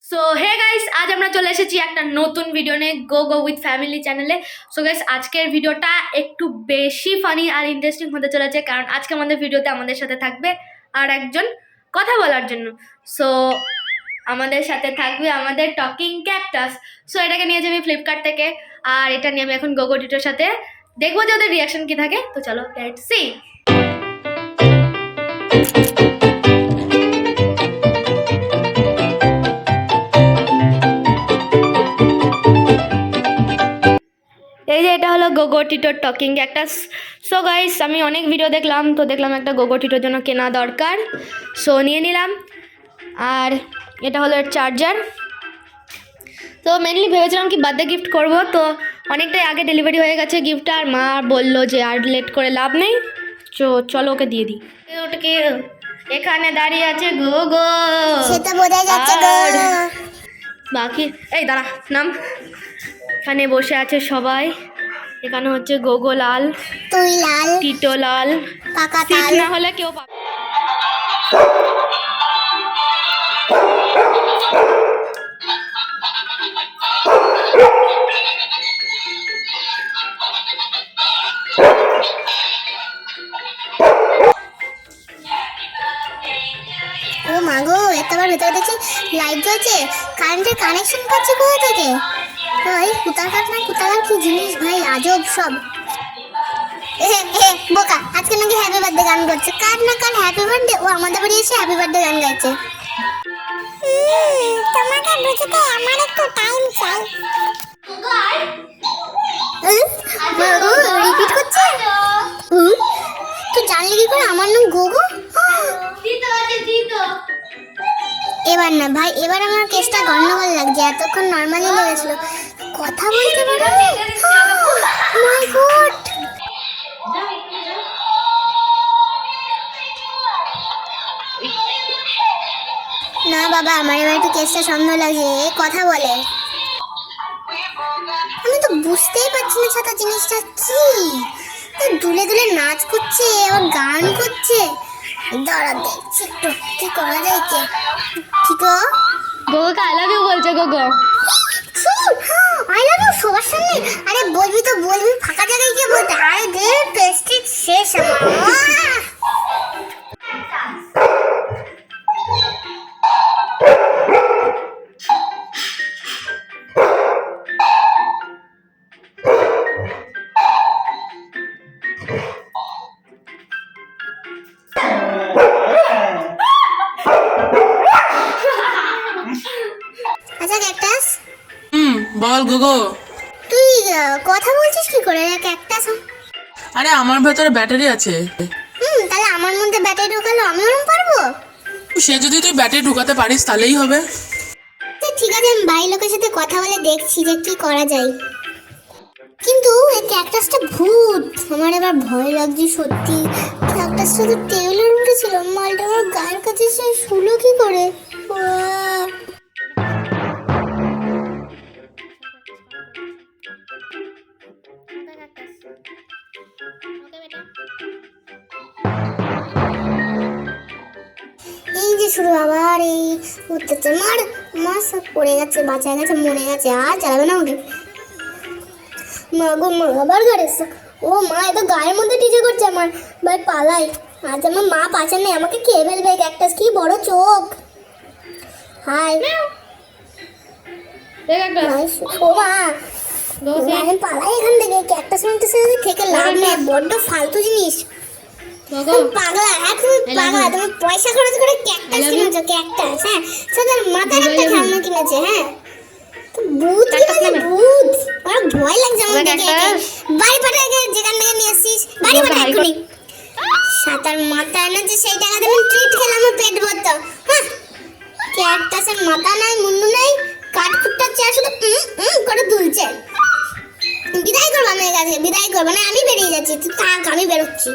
So hey guys, আজ আমরা চলে এসেছি একটা নতুন ভিডিও নিয়ে গো গো উইথ ফ্যামিলি চ্যানেলে। সো গাইস, আজকের ভিডিওটা একটু বেশি ফানি আর ইন্টারেস্টিং হতে চলেছে, কারণ আজকে আমাদের ভিডিওতে আমাদের সাথে থাকবে আর একজন কথা বলার জন্য। সো আমাদের সাথে থাকবে আমাদের টকিং ক্যাকটাস। সো এটাকে নিয়ে যাবি ফ্লিপকার্ট থেকে, আর এটা নিয়ে আমি এখন গোগো টিটোর সাথে দেখবো যে ওদের রিয়াকশন কি থাকে। তো চলো লেটস সি। এই যে এটা হলো গোগো টিটোর টকিং ক্যাকটাস। সো গাইস, আমি অনেক ভিডিও দেখলাম, তো দেখলাম একটা গোগো টিটোর জন্য কেনা দরকার। সো নিয়ে নিলাম। আর এটা হলো এর চার্জার। তো মেনলি ভেবেছিলাম কি বার্থডে গিফট করব, তো অনেকটাই আগে ডেলিভারি হয়ে গেছে গিফটটা, আর মা বললো যে আর লেট করে লাভ নেই, চলো ওকে দিয়ে দিই। ওটাকে এখানে দাঁড়িয়ে আছে গোগো, সেটা বোঝা যাচ্ছে গো। বাকি এই দাঁড়া নাম। এখানে বসে আছে সবাই। এখানে হচ্ছে গোগো লাল, তুই লাল, টিটো লাল, পাকা সিট তাল। না হলে কেউ পাবে। ও মা গো, এতবার ভেতরে দেখছি লাইট জ্বলছে, কারেন্টের কানেকশন পাচ্ছে কোথা থেকে? ওই কুতাকার না কুতাকার কি জিনিস ভাই, আজব সব। বোকা, আজকে নাকি হ্যাপি বার্থডে গান করছে। কার না কার হ্যাপি বার্থডে, ও আমাদের বাড়ি এসে হ্যাপি বার্থডে গান গাইছে। তোমাকে বুঝতে আমার একটু টাইম চাই। রিপিট করছে। তুই জানলি কি করে আমার নাম গোগো? এবার না ভাই, এবার আমার কেসটা গন্ডগোল লাগছে। এতক্ষণ নর্মালি লেগেছিল, কথা বলতে পারো। মাই গড, না বাবা, আমার এবার একটু কেসটা সন্দেহ লাগছে। কথা বলে, আমি তো বুঝতেই পারছি না ছাতা জিনিসটা কি। দুলে দুলে নাচ করছে, আবার গান করছে। দাঁড়া দেখছি একটু কি করা যায়। কে ঠিক গোগোকে আই লাভ ইউ বলছে গোগো। আই লাভ ইউ সবার সামনে? আরে বলবি তো বলবি, ফাঁকা জায়গায় গিয়ে বলতে। আরে দে পেস্টিজ শেষ আমার। আচ্ছা ক্যাকটাস, বল গোগো। তুই কথা বলছিস কি করে রে ক্যাকটাস? আরে আমার ভেতরে ব্যাটারি আছে। তাহলে আমার মধ্যে ব্যাটারি ঢোকালো আমি ওরম পারবো? সে যদি তুই ব্যাটারি ঢুকাতে পারিস তাহলেই হবে। ঠিক আছে, আমি বাড়ির লোকের সাথে কথা বলে দেখছি যে কি করা যায়। কিন্তু এই ক্যাকটাসটা ভূত, আমার এবার ভয় লাগছে সত্যি। ক্যাকটাসটা তো টেবিলের উপরে ছিল, মালটা আমার গায়ের কাছে এসে শুলো কি করে? এই যে শুরু আবার এই উঠতেছে। মার মার সব পড়ে গেছে, বাঁচায় গেছে, মরে গেছে, আর চালাবে না আমাকে। মা গো মা, আবার গাড়ি। ও মা, এত গায়ের মধ্যে টিজে করছে আমার। ভাই পালাই, আজ আমার মা পাচার নেই, আমাকে খেয়ে ফেলবে। ক্যাকটাস কি বড় চোখ। হাই ও মা, আমি পালাই এখান থেকে। ক্যাকটাস থেকে লাভ নেই, বড্ড ফালতু জিনিস। পাগলা, তুমি পাগলা, তুমি পয়সা খরচ করে ক্যাকটাস কিনেছো। ক্যাকটাস, হ্যাঁ, সাদার মাথার একটা খেলনা কিনেছে। হ্যাঁ, ভূত কিনেছে, ভূত। আমার ভয় লাগছে আমার দেখে। বাড়ি পাঠায়, যেখান থেকে নিয়ে আসছিস বাড়ি পাঠায় এক্ষুনি। সাতার মাথা এনেছে, সেই টাকাতে আমি ট্রিট খেলাম, আমার পেট ভরতো। হ্যাঁ, ক্যাকটাসের মাথা নাই, মুন্ডু নাই, কাঠ কুট্টাচ্ছে, আর শুধু করে দুলছে। বিদায় করবো আমার কাছে, বিদায় করবো না, আমি বেরিয়ে যাচ্ছি। তুই থাক, আমি বেরোচ্ছি।